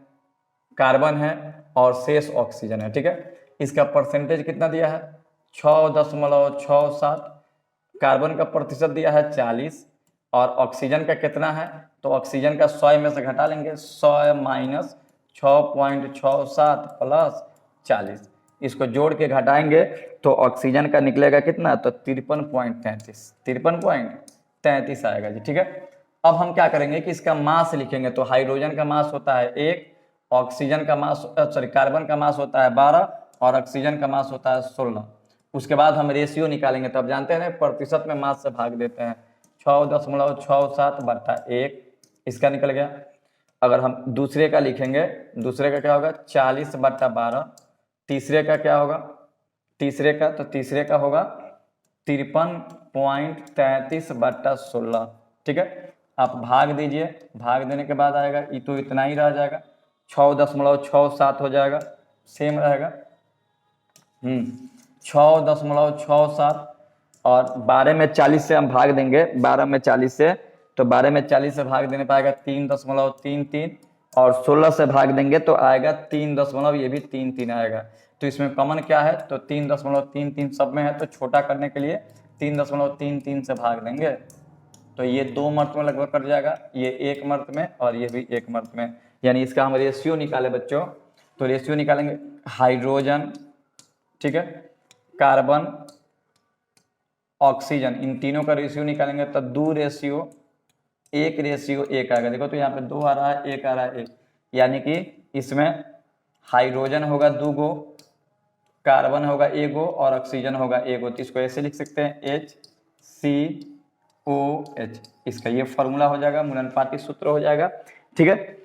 कार्बन है और शेष ऑक्सीजन है। ठीक है, इसका परसेंटेज कितना दिया है? 6.67। कार्बन का प्रतिशत दिया है 40 और ऑक्सीजन का कितना है? तो ऑक्सीजन का 100 में से घटा लेंगे, 100 माइनस 6.67 प्लस 40, इसको जोड़ के घटाएंगे तो ऑक्सीजन का निकलेगा कितना? तो 53.33 आएगा जी। ठीक है, अब हम क्या करेंगे कि इसका मास लिखेंगे। तो हाइड्रोजन का मास होता है 1 ऑक्सीजन का मास कार्बन का मास होता है 12 और ऑक्सीजन का मास होता है 16। उसके बाद हम रेशियो निकालेंगे, तो आप जानते हैं ना प्रतिशत में मास से भाग देते हैं, 6.67/1 इसका निकल गया। अगर हम दूसरे का लिखेंगे, दूसरे का क्या होगा 40/12। तीसरे का क्या होगा, तीसरे का होगा 53.33/16। ठीक है, आप भाग दीजिए, भाग देने के बाद आएगा ये तो इतना ही रह जाएगा, 6.67 हो जाएगा, सेम रहेगा 6.67। और 12 में 40 से हम भाग देंगे, 12 में 40 से, तो 12 में 40 से भाग देने पाएगा 3.33, और 16 से भाग देंगे तो आएगा 3, ये भी 3 आएगा। तो इसमें कॉमन क्या है, तो 3.33 सब में है, तो छोटा करने के लिए 3.33 से भाग देंगे, तो ये 2 मर्त में लगभग कट जाएगा, ये 1 मर्त में और ये भी 1 मर्त में। यानी इसका हम रेशियो निकाले बच्चों, तो रेशियो निकालेंगे हाइड्रोजन, ठीक है, कार्बन, ऑक्सीजन, इन तीनों का रेशियो निकालेंगे तो 2:1 आएगा। देखो तो यहाँ पे 2 आ रहा है, 1 आ रहा है 1, यानी कि इसमें हाइड्रोजन होगा 2 गो, कार्बन होगा 1 गो और ऑक्सीजन होगा 1 गो। तो इसको ऐसे लिख सकते हैं HCOH, इसका ये फॉर्मूला हो जाएगा, मूलानुपाती सूत्र हो जाएगा। ठीक है,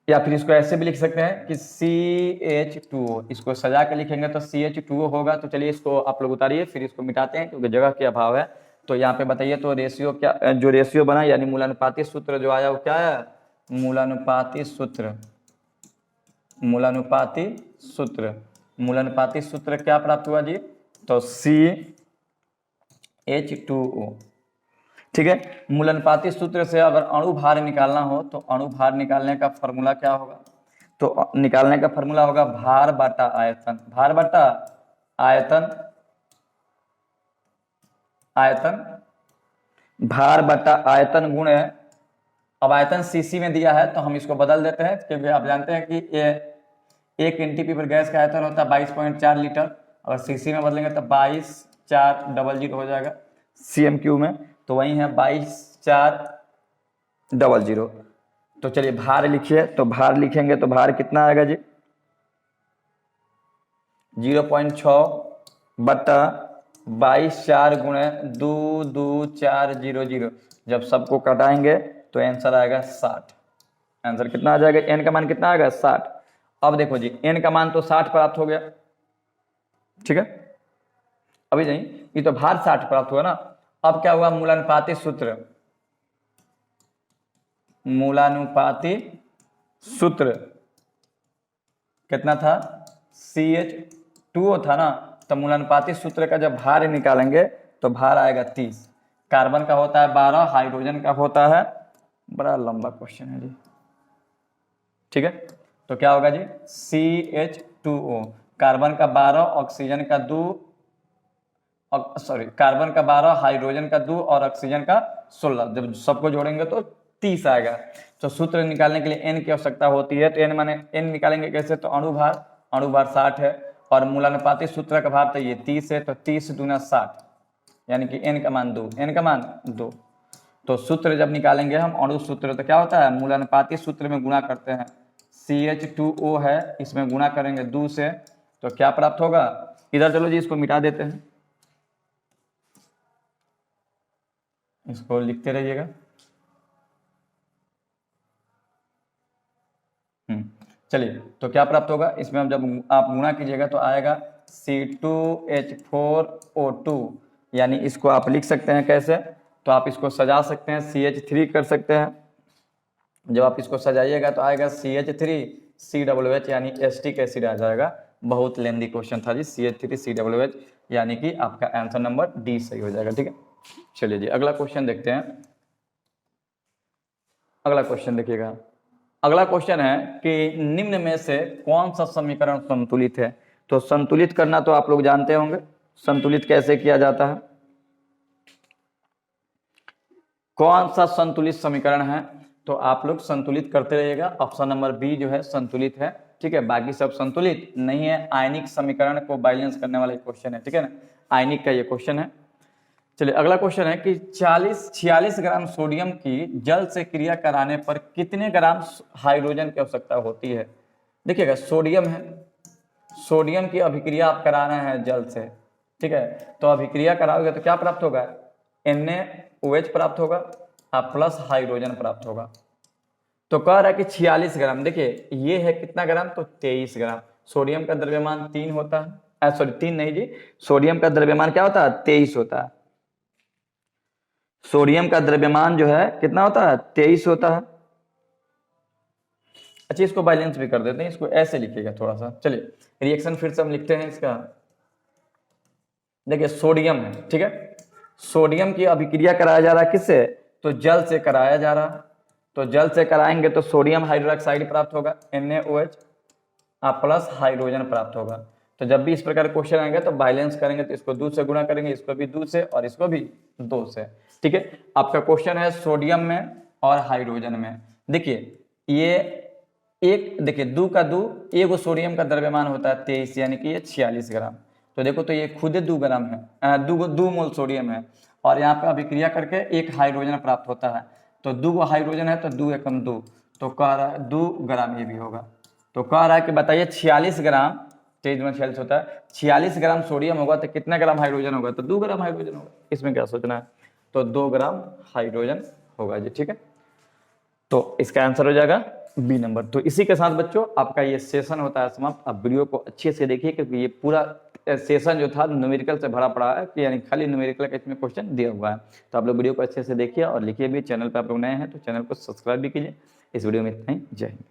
या फिर इसको ऐसे भी लिख सकते हैं कि CH2O, इसको सजा के लिखेंगे तो CH2O होगा। तो चलिए इसको आप लोग उतारिए, फिर इसको मिटाते हैं क्योंकि जगह के अभाव है। तो यहाँ पे बताइए तो रेशियो क्या, जो रेशियो बना यानी मूलानुपाती सूत्र जो आया वो क्या है, मूलानुपाती सूत्र, मूलानुपाती सूत्र, मूलानुपाती सूत्र क्या प्राप्त हुआ जी, तो CH2O। ठीक है, मूलानुपाती सूत्र से अगर अणु भार निकालना हो तो अणु भार निकालने का फॉर्मूला क्या होगा, तो निकालने का फॉर्मूला होगा भार बटा आयतन, भार बटा आयतन, आयतन, भार बटा आयतन गुणे, अब आयतन सीसी में दिया है तो हम इसको बदल देते हैं, क्योंकि आप जानते हैं कि ये 1 NTP पर गैस का आयतन होता है 22.4 लीटर, अगर सीसी में बदलेंगे तो 22,400 हो जाएगा CM3 में, तो वही है 22,400। तो चलिए भार लिखिए, तो भार लिखेंगे तो भार कितना आएगा जी, 0.6 बटा 22,4 गुणे 22400। जब सबको कटाएंगे तो आंसर आएगा 60। आंसर कितना आ जाएगा, n का मान कितना आएगा 60। अब देखो जी n का मान तो 60 प्राप्त हो गया, ठीक है, अभी नहीं, ये तो भार 60 प्राप्त हुआ ना। अब क्या हुआ, मूलानुपाती सूत्र, मूलानुपाती सूत्र कितना था, CH2O था ना, तो मूलानुपाती सूत्र का जब भार निकालेंगे तो भार आएगा 30, कार्बन का होता है 12, हाइड्रोजन का होता है, बड़ा लंबा क्वेश्चन है जी, ठीक है, तो क्या होगा जी CH2O, कार्बन का 12, ऑक्सीजन का 2, कार्बन का 12, हाइड्रोजन का 2 और ऑक्सीजन का 16, जब सबको जोड़ेंगे तो 30 आएगा। तो सूत्र निकालने के लिए n की आवश्यकता होती है, तो n माने n निकालेंगे कैसे, तो अणु भार 60 है और मूलानुपाती सूत्र का भार तो ये 30 है, तो 30 दूना 60, यानी कि n का मान 2, n का मान 2। तो सूत्र जब निकालेंगे हम अणु सूत्र, तो क्या होता है, मूलानुपाती सूत्र में गुणा करते हैं, CH2O है, इसमें गुणा करेंगे 2 से, तो क्या प्राप्त होगा, इधर चलो जी इसको मिटा देते हैं, इसको लिखते रहिएगा। चलिए, तो क्या प्राप्त होगा, इसमें हम जब आप गुणा कीजिएगा तो आएगा C2H4O2, यानी इसको आप लिख सकते हैं कैसे, तो आप इसको सजा सकते हैं, CH3 कर सकते हैं। जब आप इसको सजाइएगा तो आएगा CH3COOH, यानी एसिटिक एसिड आ जाएगा। बहुत लेंदी क्वेश्चन था जी, CH3COOH, यानी कि आपका आंसर नंबर डी सही हो जाएगा। ठीक है, चलिए जी अगला क्वेश्चन देखते हैं। अगला क्वेश्चन देखिएगा, अगला क्वेश्चन है कि निम्न में से कौन सा समीकरण संतुलित है। तो संतुलित करना तो आप लोग जानते होंगे, संतुलित कैसे किया जाता है। कौन सा संतुलित समीकरण है, तो आप लोग संतुलित करते रहिएगा। ऑप्शन नंबर बी जो है संतुलित है, ठीक है, बाकी सब संतुलित नहीं है। आयनिक समीकरण को बैलेंस करने वाला क्वेश्चन है, ठीक है ना, आयनिक का ये क्वेश्चन है। चलिए अगला क्वेश्चन है कि 46 ग्राम सोडियम की जल से क्रिया कराने पर कितने ग्राम हाइड्रोजन की आवश्यकता होती है। देखिएगा सोडियम है, सोडियम की अभिक्रिया आप कराना है जल से, ठीक है, तो अभिक्रिया कराओगे तो क्या प्राप्त होगा, NaOH प्राप्त होगा और प्लस हाइड्रोजन प्राप्त होगा। तो कह रहा है कि 46 ग्राम, देखिए ये है कितना ग्राम, तो 23 ग्राम। सोडियम का द्रव्यमान 3 होता है, सॉरी 3 नहीं जी, सोडियम का द्रव्यमान क्या होता है, 23 होता है। सोडियम का द्रव्यमान जो है कितना होता है, 23 होता है। अच्छा इसको बैलेंस भी कर देते हैं, इसको ऐसे लिखिएगा थोड़ा सा। चलिए रिएक्शन फिर से हम लिखते हैं इसका। देखिए सोडियम है, ठीक है, सोडियम की अभिक्रिया कराया जा रहा है किससे, तो जल से कराया जा रहा है। तो जल से कराएंगे तो सोडियम हाइड्रोक्साइड प्राप्त होगा, NaOH प्लस हाइड्रोजन प्राप्त होगा। तो जब भी इस प्रकार क्वेश्चन आएंगे तो बैलेंस करेंगे, तो इसको 2 से गुणा करेंगे, इसको भी 2 से और इसको भी 2 से, ठीक है। आपका क्वेश्चन है सोडियम में और हाइड्रोजन में। देखिए ये एक, देखिए 2 का 2, एक सोडियम का द्रव्यमान होता है 23, यानी कि ये 46 ग्राम। तो देखो तो ये खुद 2 ग्राम है, 2 मोल सोडियम है, और यहाँ पे अभिक्रिया करके एक हाइड्रोजन प्राप्त होता है। तो 2 हाइड्रोजन है तो 2 एकम 2, तो कह रहा है 2 ग्राम ये भी होगा। तो कह रहा है कि बताइए 46 ग्राम, 23 में 46 होता है, 46 ग्राम सोडियम होगा तो कितना ग्राम हाइड्रोजन होगा, तो 2 ग्राम हाइड्रोजन होगा। इसमें क्या सोचना है, तो 2 ग्राम हाइड्रोजन होगा जी, ठीक है। तो इसका आंसर हो जाएगा बी नंबर। तो इसी के साथ बच्चों आपका ये सेशन होता है समाप्त। आप वीडियो को अच्छे से देखिए, क्योंकि ये पूरा सेशन जो था न्यूमेरिकल से भरा पड़ा है, कि यानी खाली न्यूमेरिकल का इसमें क्वेश्चन दिया हुआ है। तो आप लोग वीडियो को अच्छे से देखिए और लिखिए भी। चैनल पर आप लोग नए हैं तो चैनल को सब्सक्राइब भी कीजिए। इस वीडियो में इतना ही, जय हिंद।